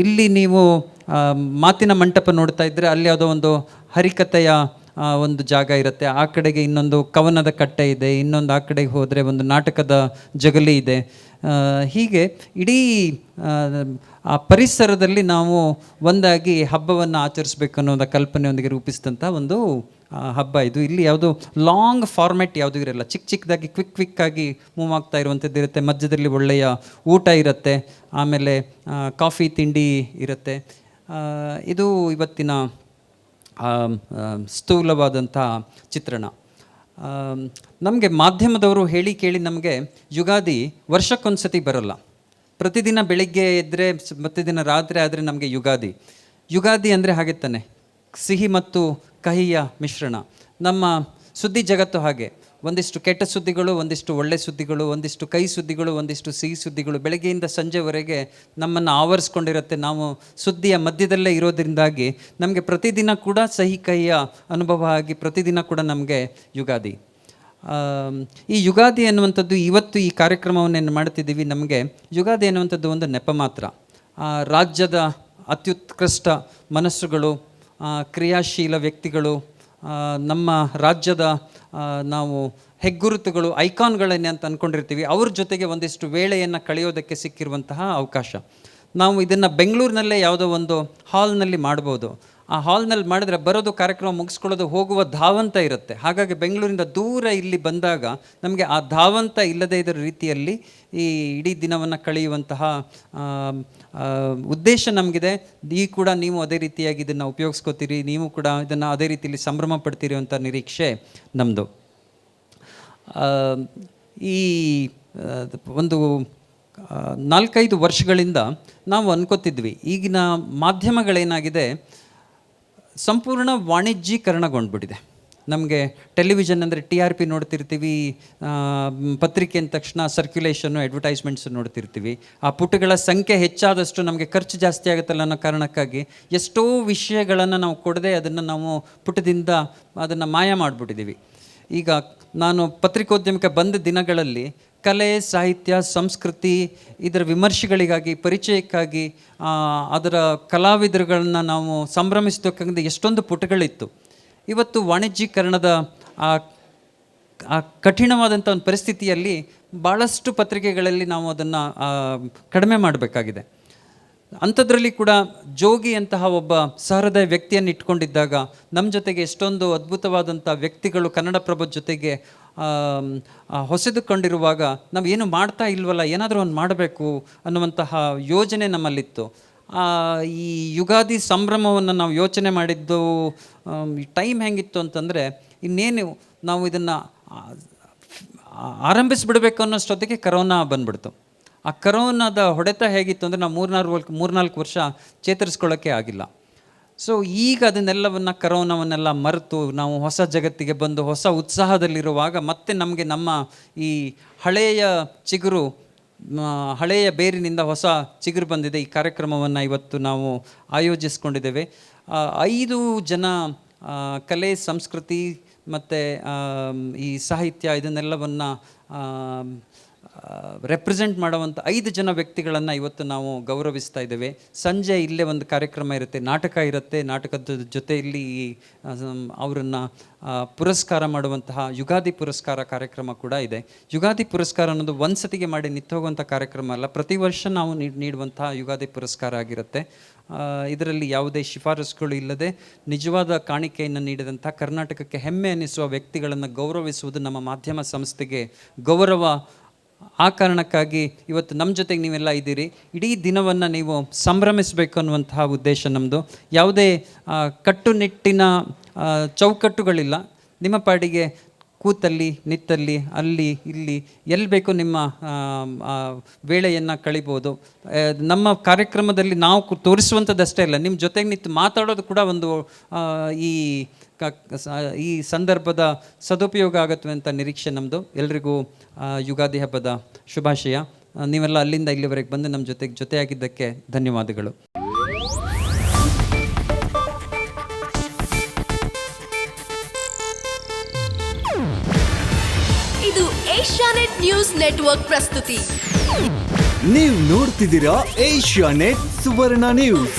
ಇಲ್ಲಿ ನೀವು ಮಾತಿನ ಮಂಟಪ ನೋಡ್ತಾ ಇದ್ದರೆ ಅಲ್ಲಿ ಯಾವುದೋ ಒಂದು ಹರಿಕತೆಯ ಒಂದು ಜಾಗ ಇರುತ್ತೆ, ಆ ಕಡೆಗೆ ಇನ್ನೊಂದು ಕವನದ ಕಟ್ಟೆ ಇದೆ, ಇನ್ನೊಂದು ಆ ಕಡೆಗೆ ಹೋದರೆ ಒಂದು ನಾಟಕದ ಜಗಲಿ ಇದೆ. ಹೀಗೆ ಇಡೀ ಆ ಪರಿಸರದಲ್ಲಿ ನಾವು ಒಂದಾಗಿ ಹಬ್ಬವನ್ನು ಆಚರಿಸ್ಬೇಕು ಅನ್ನೋದ ಕಲ್ಪನೆಯೊಂದಿಗೆ ರೂಪಿಸಿದಂಥ ಒಂದು ಹಬ್ಬ ಇದು. ಇಲ್ಲಿ ಯಾವುದು ಲಾಂಗ್ ಫಾರ್ಮ್ಯಾಟ್ ಯಾವುದೂ ಇರಲ್ಲ, ಚಿಕ್ಕ ಚಿಕ್ಕದಾಗಿ ಕ್ವಿಕ್ಕಾಗಿ ಮೂವ್ ಆಗ್ತಾ ಇರುವಂಥದ್ದು ಇರುತ್ತೆ. ಮಧ್ಯದಲ್ಲಿ ಒಳ್ಳೆಯ ಊಟ ಇರುತ್ತೆ, ಆಮೇಲೆ ಕಾಫಿ ತಿಂಡಿ ಇರುತ್ತೆ. ಇದು ಇವತ್ತಿನ ಸ್ಥೂಲವಾದಂಥ ಚಿತ್ರಣ. ನಮಗೆ ಮಾಧ್ಯಮದವರು ಹೇಳಿ ಕೇಳಿ ನಮಗೆ ಯುಗಾದಿ ವರ್ಷಕ್ಕೊಂದು ಸತಿ ಬರೋಲ್ಲ. ಪ್ರತಿದಿನ ಬೆಳಿಗ್ಗೆ ಎದ್ದರೆ ಪ್ರತಿದಿನ ರಾತ್ರಿ ಆದರೆ ನಮಗೆ ಯುಗಾದಿ ಅಂದರೆ ಹಾಗೆ ತಾನೆ, ಸಿಹಿ ಮತ್ತು ಕಹಿಯ ಮಿಶ್ರಣ. ನಮ್ಮ ಸುದ್ದಿ ಜಗತ್ತು ಹಾಗೆ, ಒಂದಿಷ್ಟು ಕೆಟ್ಟ ಸುದ್ದಿಗಳು, ಒಂದಿಷ್ಟು ಒಳ್ಳೆ ಸುದ್ದಿಗಳು, ಒಂದಿಷ್ಟು ಕಹಿ ಸುದ್ದಿಗಳು, ಒಂದಿಷ್ಟು ಸಿಹಿ ಸುದ್ದಿಗಳು ಬೆಳಗ್ಗೆಯಿಂದ ಸಂಜೆವರೆಗೆ ನಮ್ಮನ್ನು ಆವರಿಸ್ಕೊಂಡಿರುತ್ತೆ. ನಾವು ಸುದ್ದಿಯ ಮಧ್ಯದಲ್ಲೇ ಇರೋದ್ರಿಂದಾಗಿ ನಮಗೆ ಪ್ರತಿದಿನ ಕೂಡ ಸಿಹಿ ಕಹಿಯ ಅನುಭವ ಆಗಿ ಪ್ರತಿದಿನ ಕೂಡ ನಮಗೆ ಯುಗಾದಿ. ಈ ಯುಗಾದಿ ಅನ್ನುವಂಥದ್ದು ಇವತ್ತು ಈ ಕಾರ್ಯಕ್ರಮವನ್ನು ಮಾಡ್ತಿದ್ದೀವಿ. ನಮಗೆ ಯುಗಾದಿ ಅನ್ನುವಂಥದ್ದು ಒಂದು ನೆಪ ಮಾತ್ರ. ರಾಜ್ಯದ ಅತ್ಯುತ್ಕೃಷ್ಟ ಮನಸ್ಸುಗಳು, ಕ್ರಿಯಾಶೀಲ ವ್ಯಕ್ತಿಗಳು, ನಮ್ಮ ರಾಜ್ಯದ ನಾವು ಹೆಗ್ಗುರುತುಗಳು, ಐಕಾನ್ಗಳನ್ನೇ ಅಂತ ಅಂದ್ಕೊಂಡಿರ್ತೀವಿ, ಅವ್ರ ಜೊತೆಗೆ ಒಂದಿಷ್ಟು ವೇಳೆಯನ್ನು ಕಳೆಯೋದಕ್ಕೆ ಸಿಕ್ಕಿರುವಂತಹ ಅವಕಾಶ. ನಾವು ಇದನ್ನು ಬೆಂಗಳೂರಿನಲ್ಲೇ ಯಾವುದೋ ಒಂದು ಹಾಲ್ನಲ್ಲಿ ಮಾಡ್ಬೋದು. ಆ ಹಾಲ್ನಲ್ಲಿ ಮಾಡಿದ್ರೆ ಬರೋದು, ಕಾರ್ಯಕ್ರಮ ಮುಗಿಸ್ಕೊಳ್ಳೋದು, ಹೋಗುವ ಧಾವಂತ ಇರುತ್ತೆ. ಹಾಗಾಗಿ ಬೆಂಗಳೂರಿಂದ ದೂರ ಇಲ್ಲಿ ಬಂದಾಗ ನಮಗೆ ಆ ಧಾವಂತ ಇಲ್ಲದೇ ಇದರ ರೀತಿಯಲ್ಲಿ ಈ ಇಡೀ ದಿನವನ್ನು ಕಳೆಯುವಂತಹ ಉದ್ದೇಶ ನಮಗಿದೆ. ಈ ಕೂಡ ನೀವು ಅದೇ ರೀತಿಯಾಗಿ ಇದನ್ನು ಉಪಯೋಗಿಸ್ಕೋತೀರಿ, ನೀವು ಕೂಡ ಇದನ್ನು ಅದೇ ರೀತಿಯಲ್ಲಿ ಸಂಭ್ರಮ ಪಡ್ತೀರಿ ಅಂತ ನಿರೀಕ್ಷೆ ನಮ್ಮದು. ಈ ಒಂದು 4-5 ವರ್ಷಗಳಿಂದ ನಾವು ಅನ್ಕೋತಿದ್ವಿ, ಈಗಿನ ಮಾಧ್ಯಮಗಳೇನಾಗಿದೆ ಸಂಪೂರ್ಣ ವಾಣಿಜ್ಯೀಕರಣಗೊಂಡ್ಬಿಟ್ಟಿದೆ. ನಮಗೆ ಟೆಲಿವಿಷನ್ ಅಂದರೆ TRP ನೋಡ್ತಿರ್ತೀವಿ, ಪತ್ರಿಕೆ ಅಂದ ತಕ್ಷಣ ಸರ್ಕ್ಯುಲೇಷನ್ನು, ಅಡ್ವರ್ಟೈಸ್ಮೆಂಟ್ಸು ನೋಡ್ತಿರ್ತೀವಿ. ಆ ಪುಟಗಳ ಸಂಖ್ಯೆ ಹೆಚ್ಚಾದಷ್ಟು ನಮಗೆ ಖರ್ಚು ಜಾಸ್ತಿ ಆಗುತ್ತಲ್ಲ ಅನ್ನೋ ಕಾರಣಕ್ಕಾಗಿ ಎಷ್ಟೋ ವಿಷಯಗಳನ್ನು ನಾವು ಕೊಡದೆ ಅದನ್ನು ನಾವು ಪುಟದಿಂದ ಅದನ್ನು ಮಾಯ ಮಾಡಿಬಿಟ್ಟಿದ್ದೀವಿ. ಈಗ ನಾನು ಪತ್ರಿಕೋದ್ಯಮಕ್ಕೆ ಬಂದ ದಿನಗಳಲ್ಲಿ ಕಲೆ, ಸಾಹಿತ್ಯ, ಸಂಸ್ಕೃತಿ ಇದರ ವಿಮರ್ಶೆಗಳಿಗಾಗಿ, ಪರಿಚಯಕ್ಕಾಗಿ, ಅದರ ಕಲಾವಿದರುಗಳನ್ನ ನಾವು ಸಂಭ್ರಮಿಸೋದಕ್ಕಾಗಿ ಎಷ್ಟೊಂದು ಪುಟಗಳಿತ್ತು. ಇವತ್ತು ವಾಣಿಜ್ಯೀಕರಣದ ಆ ಕಠಿಣವಾದಂಥ ಒಂದು ಪರಿಸ್ಥಿತಿಯಲ್ಲಿ ಭಾಳಷ್ಟು ಪತ್ರಿಕೆಗಳಲ್ಲಿ ನಾವು ಅದನ್ನು ಕಡಿಮೆ ಮಾಡಬೇಕಾಗಿದೆ. ಅಂಥದ್ರಲ್ಲಿ ಕೂಡ ಜೋಗಿಯಂತಹ ಒಬ್ಬ ಸಹೃದಯ ವ್ಯಕ್ತಿಯನ್ನು ಇಟ್ಕೊಂಡಿದ್ದಾಗ ನಮ್ಮ ಜೊತೆಗೆ ಎಷ್ಟೊಂದು ಅದ್ಭುತವಾದಂಥ ವ್ಯಕ್ತಿಗಳು ಕನ್ನಡಪ್ರಭದ ಜೊತೆಗೆ ಹೊಸೆದುಕೊಂಡಿರುವಾಗ ನಾವು ಏನು ಮಾಡ್ತಾ ಇಲ್ವಲ್ಲ, ಏನಾದರೂ ಒಂದು ಮಾಡಬೇಕು ಅನ್ನುವಂತಹ ಯೋಜನೆ ನಮ್ಮಲ್ಲಿತ್ತು. ಈ ಯುಗಾದಿ ಸಂಭ್ರಮವನ್ನು ನಾವು ಯೋಚನೆ ಮಾಡಿದ್ದು ಟೈಮ್ ಹೆಂಗಿತ್ತು ಅಂತಂದರೆ, ಇನ್ನೇನು ನಾವು ಇದನ್ನು ಆರಂಭಿಸಿಬಿಡಬೇಕು ಅನ್ನೋಷ್ಟೊತ್ತಿಗೆ ಕರೋನಾ ಬಂದ್ಬಿಡ್ತು. ಆ ಕರೋನಾದ ಹೊಡೆತ ಹೇಗಿತ್ತು ಅಂದರೆ ನಾವು 3-4 ವರ್ಷ ಚೇತರಿಸ್ಕೊಳ್ಳೋಕ್ಕೆ ಆಗಿಲ್ಲ. ಸೊ ಈಗ ಅದನ್ನೆಲ್ಲವನ್ನು, ಕರೋನಾವನ್ನೆಲ್ಲ ಮರೆತು ನಾವು ಹೊಸ ಜಗತ್ತಿಗೆ ಬಂದು ಹೊಸ ಉತ್ಸಾಹದಲ್ಲಿರುವಾಗ ಮತ್ತೆ ನಮಗೆ ನಮ್ಮ ಈ ಹಳೆಯ ಚಿಗುರು, ಹಳೆಯ ಬೇರಿನಿಂದ ಹೊಸ ಚಿಗುರು ಬಂದಿದೆ. ಈ ಕಾರ್ಯಕ್ರಮವನ್ನು ಇವತ್ತು ನಾವು ಆಯೋಜಿಸ್ಕೊಂಡಿದ್ದೇವೆ. 5 ಜನ ಕಲೆ, ಸಂಸ್ಕೃತಿ ಮತ್ತು ಈ ಸಾಹಿತ್ಯ ಇದನ್ನೆಲ್ಲವನ್ನು ರೆಪ್ರೆಸೆಂಟ್ ಮಾಡುವಂಥ 5 ಜನ ವ್ಯಕ್ತಿಗಳನ್ನು ಇವತ್ತು ನಾವು ಗೌರವಿಸ್ತಾ ಇದ್ದೇವೆ. ಸಂಜೆ ಇಲ್ಲೇ ಒಂದು ಕಾರ್ಯಕ್ರಮ ಇರುತ್ತೆ, ನಾಟಕ ಇರುತ್ತೆ. ನಾಟಕದ ಜೊತೆಯಲ್ಲಿ ಅವರನ್ನು ಪುರಸ್ಕಾರ ಮಾಡುವಂತಹ ಯುಗಾದಿ ಪುರಸ್ಕಾರ ಕಾರ್ಯಕ್ರಮ ಕೂಡ ಇದೆ. ಯುಗಾದಿ ಪುರಸ್ಕಾರ ಅನ್ನೋದು ಒಂದು ಸತಿಗೆ ಮಾಡಿ ನಿಂತೋಗುವಂಥ ಕಾರ್ಯಕ್ರಮ ಅಲ್ಲ, ಪ್ರತಿ ವರ್ಷ ನಾವು ನೀಡುವಂತಹ ಯುಗಾದಿ ಪುರಸ್ಕಾರ ಆಗಿರುತ್ತೆ. ಇದರಲ್ಲಿ ಯಾವುದೇ ಶಿಫಾರಸುಗಳು ಇಲ್ಲದೆ ನಿಜವಾದ ಕಾಣಿಕೆಯನ್ನು ನೀಡಿದಂಥ, ಕರ್ನಾಟಕಕ್ಕೆ ಹೆಮ್ಮೆ ಅನ್ನಿಸುವ ವ್ಯಕ್ತಿಗಳನ್ನು ಗೌರವಿಸುವುದು ನಮ್ಮ ಮಾಧ್ಯಮ ಸಂಸ್ಥೆಗೆ ಗೌರವ. ಆ ಕಾರಣಕ್ಕಾಗಿ ಇವತ್ತು ನಮ್ಮ ಜೊತೆಗೆ ನೀವೆಲ್ಲ ಇದ್ದೀರಿ. ಇಡೀ ದಿನವನ್ನು ನೀವು ಸಂಭ್ರಮಿಸಬೇಕು ಅನ್ನುವಂತಹ ಉದ್ದೇಶ ನಮ್ಮದು. ಯಾವುದೇ ಕಟ್ಟುನಿಟ್ಟಿನ ಚೌಕಟ್ಟುಗಳಿಲ್ಲ. ನಿಮ್ಮ ಪಾಡಿಗೆ ಕೂತಲ್ಲಿ, ನಿತ್ತಲ್ಲಿ, ಅಲ್ಲಿ ಇಲ್ಲಿ ಎಲ್ಲಿ ಬೇಕೋ ನಿಮ್ಮ ವೇಳೆಯನ್ನು ಕಳಿಬೋದು. ನಮ್ಮ ಕಾರ್ಯಕ್ರಮದಲ್ಲಿ ನಾವು ತೋರಿಸುವಂಥದ್ದಷ್ಟೇ ಇಲ್ಲ, ನಿಮ್ಮ ಜೊತೆಗೆ ನಿಂತು ಮಾತಾಡೋದು ಕೂಡ ಒಂದು ಈ ಸಂದರ್ಭದ ಸದುಪಯೋಗ ಆಗುತ್ತವೆ ಅಂತ ನಿರೀಕ್ಷೆ ನಮ್ಮದು. ಎಲ್ರಿಗೂ ಯುಗಾದಿ ಹಬ್ಬದ ಶುಭಾಶಯ. ನೀವೆಲ್ಲ ಅಲ್ಲಿಂದ ಇಲ್ಲಿವರೆಗೆ ಬಂದು ನಮ್ಮ ಜೊತೆಯಾಗಿದ್ದಕ್ಕೆ ಧನ್ಯವಾದಗಳು. ಇದು ಏಷ್ಯಾನೆಟ್ ನ್ಯೂಸ್ ನೆಟ್ವರ್ಕ್ ಪ್ರಸ್ತುತಿ. ನೀವು ನೋಡ್ತಿದ್ದೀರಾ ಏಷ್ಯಾನೆಟ್ ಸುವರ್ಣ ನ್ಯೂಸ್.